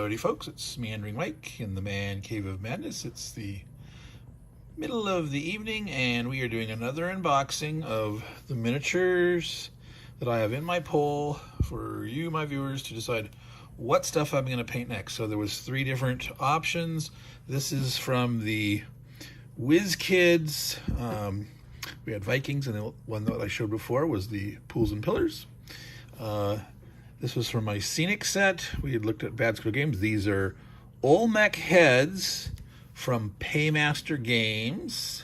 Howdy folks, it's Meandering Mike in the Man Cave of Madness. It's the middle of the evening and we are doing another unboxing of the miniatures that I have in my poll for you, my viewers, to decide what stuff I'm going to paint next. So there was 3 different options. This is from the WizKids. We had Vikings, and the one that I showed before was the Pools and Pillars. This was from my Scenic set. We had looked at Bad School Games. These are Olmec Heads from Paymaster Games.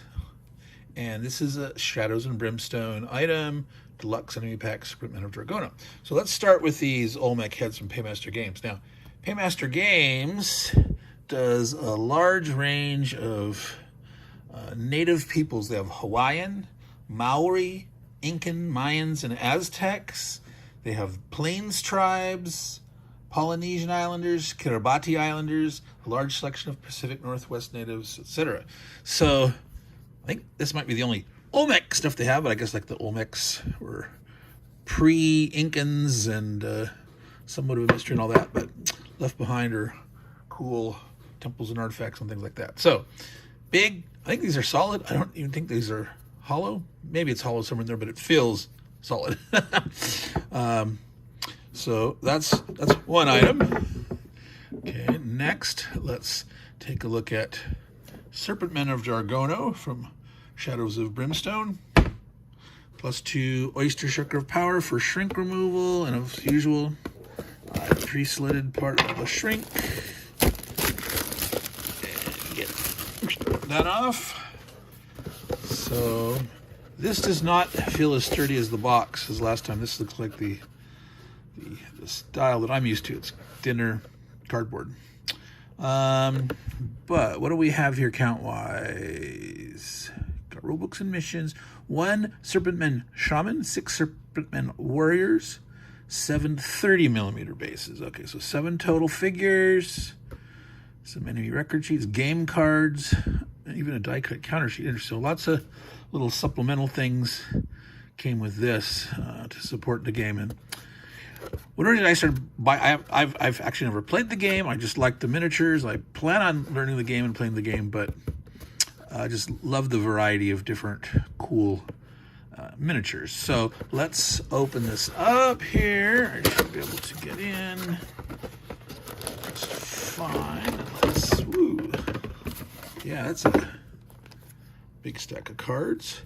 And this is a Shadows of Brimstone item, Deluxe Enemy Pack, Serpentmen of Jargono. So let's start with these Olmec Heads from Paymaster Games. Now, Paymaster Games does a large range of native peoples. They have Hawaiian, Maori, Incan, Mayans, and Aztecs. They have Plains tribes, Polynesian Islanders, Kiribati Islanders, a large selection of Pacific Northwest natives, etc. So I think this might be the only Olmec stuff they have, but I guess like the Olmecs were pre-Incans and somewhat of a mystery and all that, but left behind are cool temples and artifacts and things like that. So big, I think these are solid. I don't even think these are hollow. Maybe it's hollow somewhere in there, but it feels solid. So that's one item. Okay, next let's take a look at Serpentmen of Jargono from Shadows of Brimstone. +2 Oyster Sugar of Power for shrink removal, and as usual, pre-slitted part of the shrink. And get that off. So this does not feel as sturdy as the box as last time. This looks like the style that I'm used to. It's thinner cardboard. But what do we have here count-wise? Got rulebooks and missions. 1 Serpentman Shaman, 6 Serpentman Warriors, 7 30mm bases. Okay, so 7 total figures. Some enemy record sheets, game cards, and even a die-cut counter sheet. So lots of little supplemental things came with this to support the game. And when originally I started I've actually never played the game. I just like the miniatures. I plan on learning the game and playing the game, but I just love the variety of different cool miniatures. So let's open this up here. I should be able to get in just fine. Let's, woo. Yeah, that's a big stack of cards.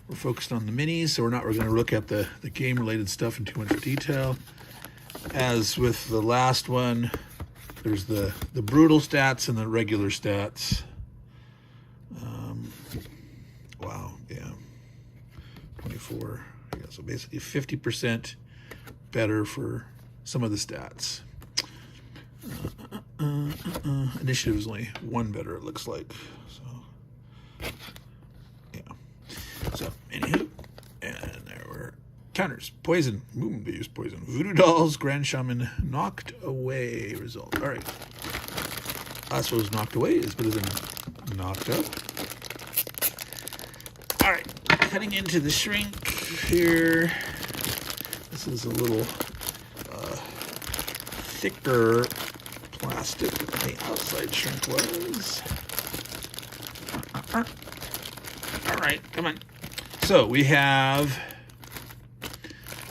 We're focused on the minis, so we're going to look at the game-related stuff in too much detail. As with the last one, there's the brutal stats and the regular stats. Wow, yeah. 24. Yeah, so basically 50% better for some of the stats. Initiative is only 1 better, it looks like. So, yeah. So, anywho, and there were counters. Poison. Ooh, they use poison. Voodoo Dolls, Grand Shaman, knocked away result. All right. I suppose knocked away is better than knocked up. All right. Cutting into the shrink here. This is a little thicker plastic than the outside shrink was. All right, come on. So we have,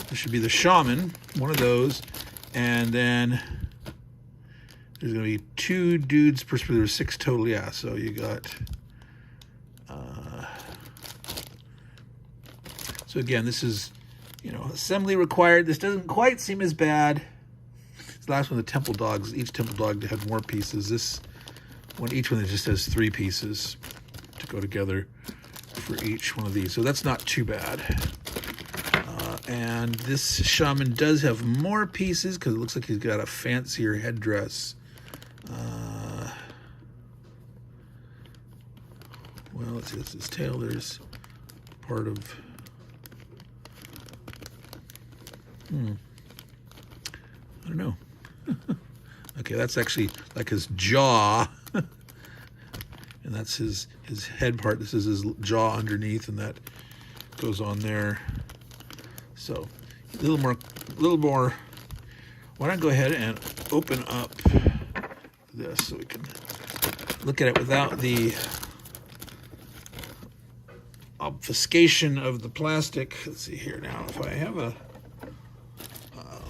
this should be the Shaman, one of those, and then there's going to be 2 dudes per split. There's 6 total, yeah. So you got, so again, this is, assembly required. This doesn't quite seem as bad. This last one, the Temple Dogs, each Temple Dog had more pieces. This one, each one just has 3 pieces to go together for each one of these. So that's not too bad. And this Shaman does have more pieces because it looks like he's got a fancier headdress. Well, let's see, that's his tail. There's part of, I don't know. Okay, that's actually like his jaw. And that's his head part. This is his jaw underneath, and that goes on there. So a little more. Why don't I go ahead and open up this so we can look at it without the obfuscation of the plastic. Let's see here now. If I have a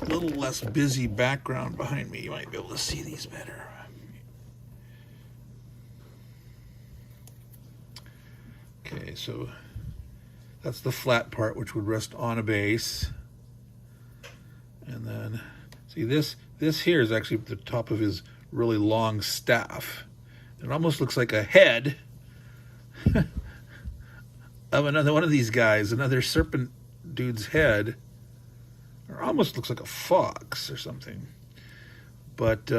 little less busy background behind me, you might be able to see these better. Okay, so that's the flat part, which would rest on a base. And then, see, this here is actually the top of his really long staff. It almost looks like a head of another one of these guys, another serpent dude's head. Or almost looks like a fox or something. But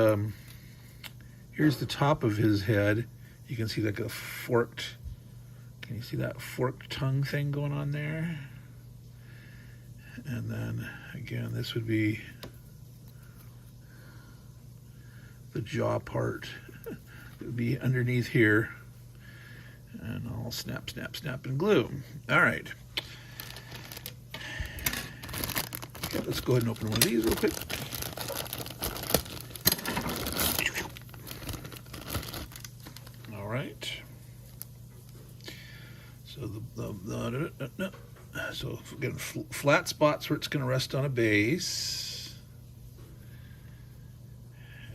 here's the top of his head. You can see like a forked, can you see that forked tongue thing going on there? And then again, this would be the jaw part. It would be underneath here. And I'll snap, snap, snap, and glue. All right. Okay, let's go ahead and open one of these real quick. All right. So so again, flat spots where it's going to rest on a base,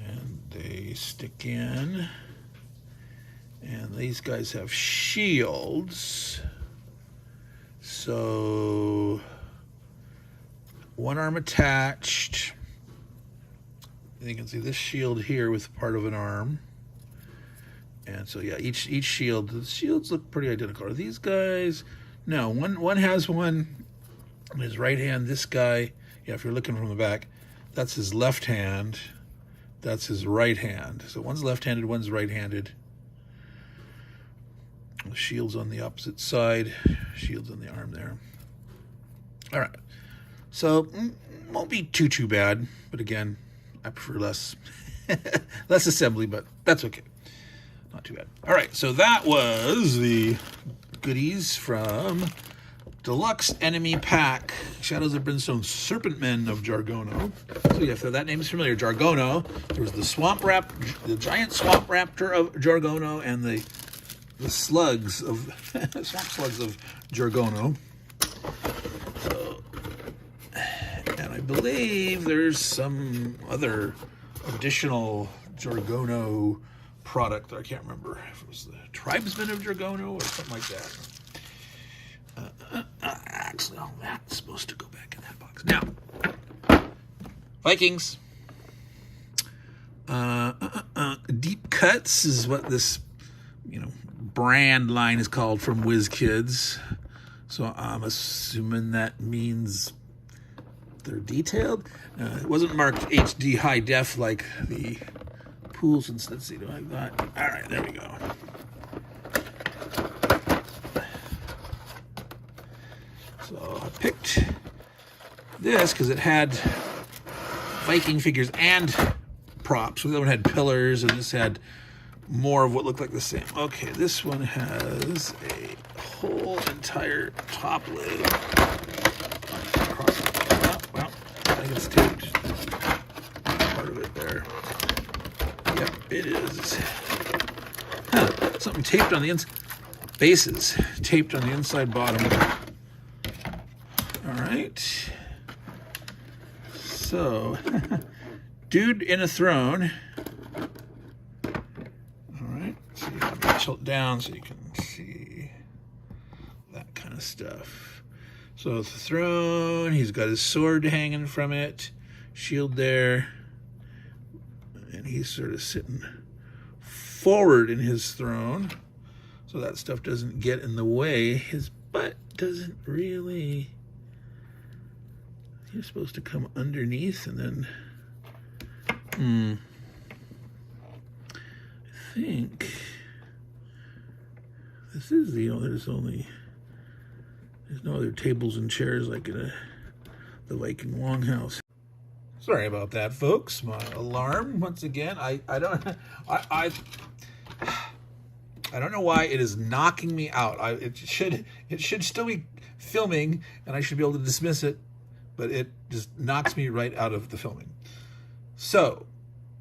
and they stick in. And these guys have shields. So one arm attached. And you can see this shield here with part of an arm. And so yeah, each shield, the shields look pretty identical. Are these guys? No, one has one in his right hand. This guy, yeah, if you're looking from the back, that's his left hand. That's his right hand. So one's left-handed, one's right-handed. The shield's on the opposite side. Shield's on the arm there. All right. So won't be too bad. But again, I prefer less assembly, but that's okay. Not too bad. All right. So that was the goodies from Deluxe Enemy Pack, Shadows of Brimstone, Serpentmen of Jargono. So yeah, if that name is familiar, Jargono. There was the the giant swamp raptor of Jargono, and the slugs of swamp slugs of Jargono. So, and I believe there's some other additional Jargono product that I can't remember if it was the Tribesmen of Jargono or something like that. Actually, all that's supposed to go back in that box. Now, Vikings. Deep Cuts is what this, brand line is called from WizKids. So I'm assuming that means they're detailed. It wasn't marked HD high def like the pools and stuff. See, like that. All right, there we go. So I picked this because it had Viking figures and props. The other one had pillars, and this had more of what looked like the same. Okay, this one has a whole entire top lid. Well, I think it's taped. Part of it there. Yep, it is. Something taped on the inside. Bases taped on the inside bottom. All right. So, dude in a throne. All right. So you can tilt down so you can see that kind of stuff. So the throne, he's got his sword hanging from it, shield there, and he's sort of sitting forward in his throne, so that stuff doesn't get in the way. His butt doesn't really. You're supposed to come underneath and then, I think this is there's no other tables and chairs like in the Viking longhouse. Sorry about that, folks. My alarm once again. I don't know why it is knocking me out. It should still be filming and I should be able to dismiss it, but it just knocks me right out of the filming. So,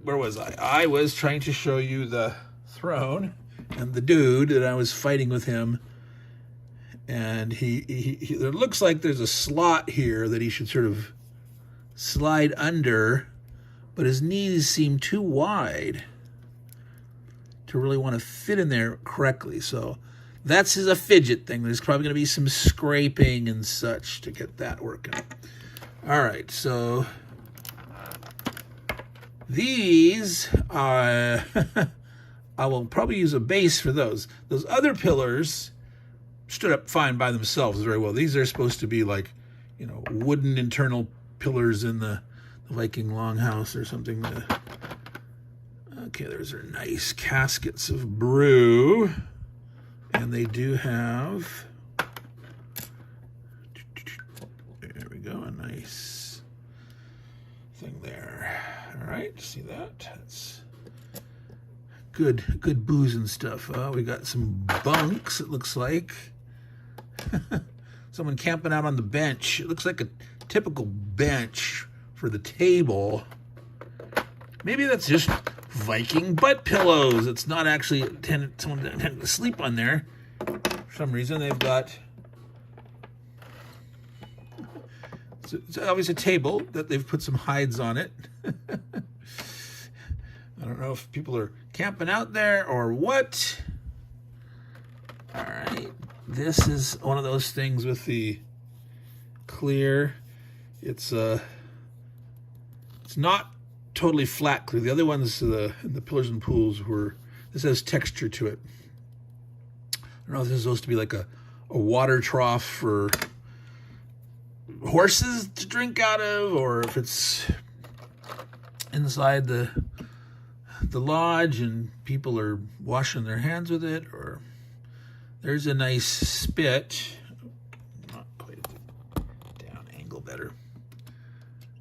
where was I? I was trying to show you the throne and the dude that I was fighting with him. And it looks like there's a slot here that he should sort of slide under, but his knees seem too wide to really want to fit in there correctly. So that's a fidget thing. There's probably going to be some scraping and such to get that working. All right, so these are, I will probably use a base for those. Those other pillars stood up fine by themselves very well. These are supposed to be like, you know, wooden internal pillars in the Viking longhouse or something. Okay, there's our nice caskets of brew. And they do have, there we go, a nice thing there. All right, see that? That's good booze and stuff. We got some bunks, it looks like. Someone camping out on the bench. It looks like a typical bench for the table. Maybe that's just Viking butt pillows. It's not actually someone intended to sleep on there. For some reason, they've got, it's obviously a table that they've put some hides on it. I don't know if people are camping out there or what. All right. This is one of those things with the clear. It's not totally flat clear. The other ones, the pillars and pools, this has texture to it. I don't know if this is supposed to be like a water trough for horses to drink out of, or if it's inside the lodge and people are washing their hands with it. Or there's a nice spit. Not quite down angle better.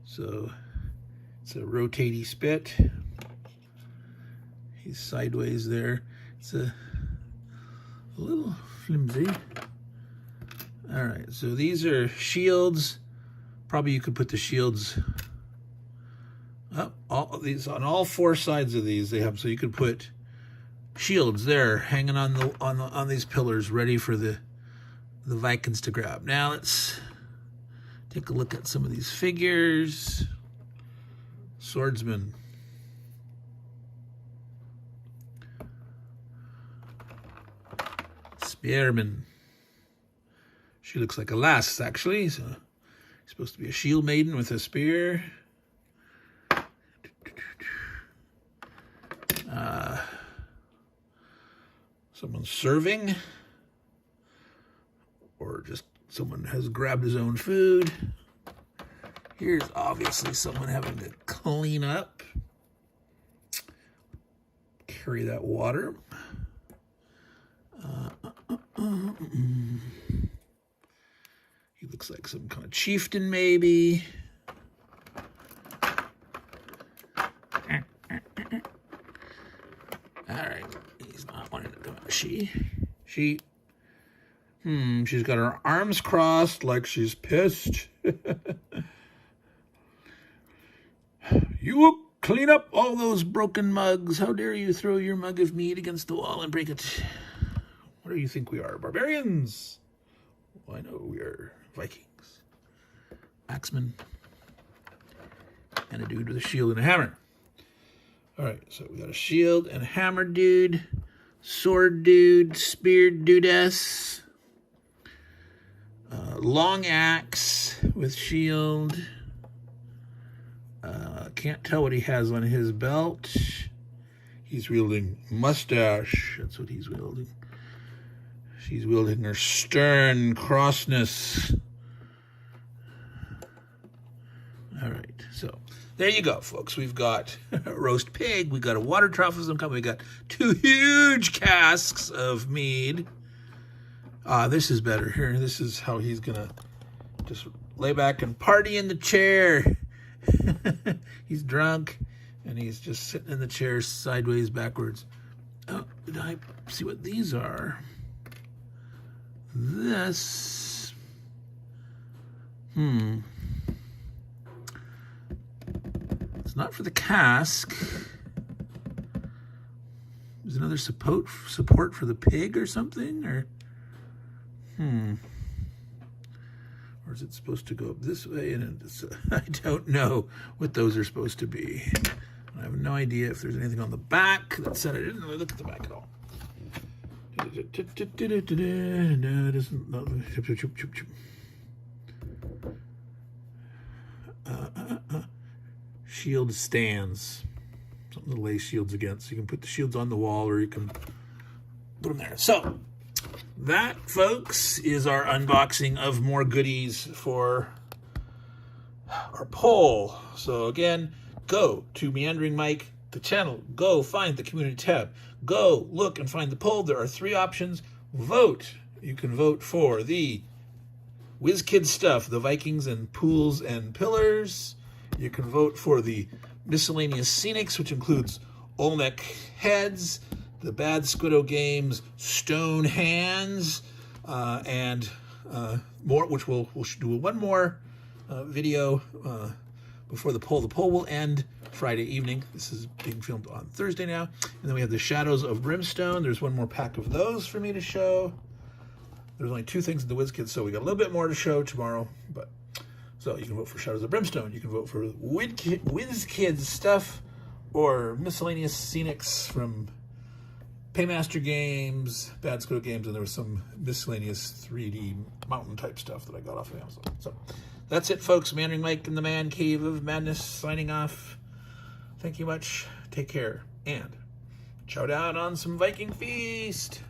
So it's a rotating spit. He's sideways there. It's a little flimsy. All right, so these are shields. Probably you could put the shields up. All these on all four sides of these they have, so you could put shields there hanging on these pillars, ready for the Vikings to grab. Now let's take a look at some of these figures. Swordsman. Spearman. She looks like a lass, actually. So she's supposed to be a shield maiden with a spear. Someone serving. Or just someone has grabbed his own food. Here's obviously someone having to clean up. Carry that water. He looks like some kind of chieftain, maybe. All right, he's not wanting to come out. She's got her arms crossed like she's pissed. You will clean up all those broken mugs. How dare you throw your mug of mead against the wall and break it? What do you think we are, barbarians? Well, I know we are Vikings. Axemen. And a dude with a shield and a hammer. All right, so we got a shield and a hammer dude, sword dude, spear dudess, long axe with shield. Can't tell what he has on his belt. He's wielding mustache. That's what he's wielding. She's wielding her stern crossness. All right, so there you go, folks. We've got a roast pig. We've got a water trough of some kind. We've got 2 huge casks of mead. This is better here. This is how he's going to just lay back and party in the chair. He's drunk, and he's just sitting in the chair sideways, backwards. Oh, did I see what these are? This. It's not for the cask. There's another support for the pig or something, or or is it supposed to go up this way? And it's, I don't know what those are supposed to be. I have no idea if there's anything on the back that said I didn't really look at the back at all. No, it isn't. No. Shield stands. Something to lay shields against. You can put the shields on the wall, or you can put them there. So, that, folks, is our unboxing of more goodies for our poll. So, again, go to Meandering Mike, the channel. Go find the community tab. Go look and find the poll. There are 3 options. Vote. You can vote for the WizKids stuff, the Vikings and pools and pillars. You can vote for the miscellaneous scenics, which includes Olmec Heads, the Bad Squiddo Games, Stone Hands, and more, which we'll do one more video before the poll. The poll will end Friday evening. This is being filmed on Thursday now. And then we have the Shadows of Brimstone. There's one more pack of those for me to show. There's only 2 things in the WizKids, so we got a little bit more to show tomorrow. But so you can vote for Shadows of Brimstone. You can vote for WizKids stuff or miscellaneous scenics from Paymaster Games, Bad Squiddo Games, and there was some miscellaneous 3D mountain type stuff that I got off of Amazon. So that's it, folks. Meandering Mike in the Man Cave of Madness signing off. Thank you much. Take care. And chow down on some Viking feast.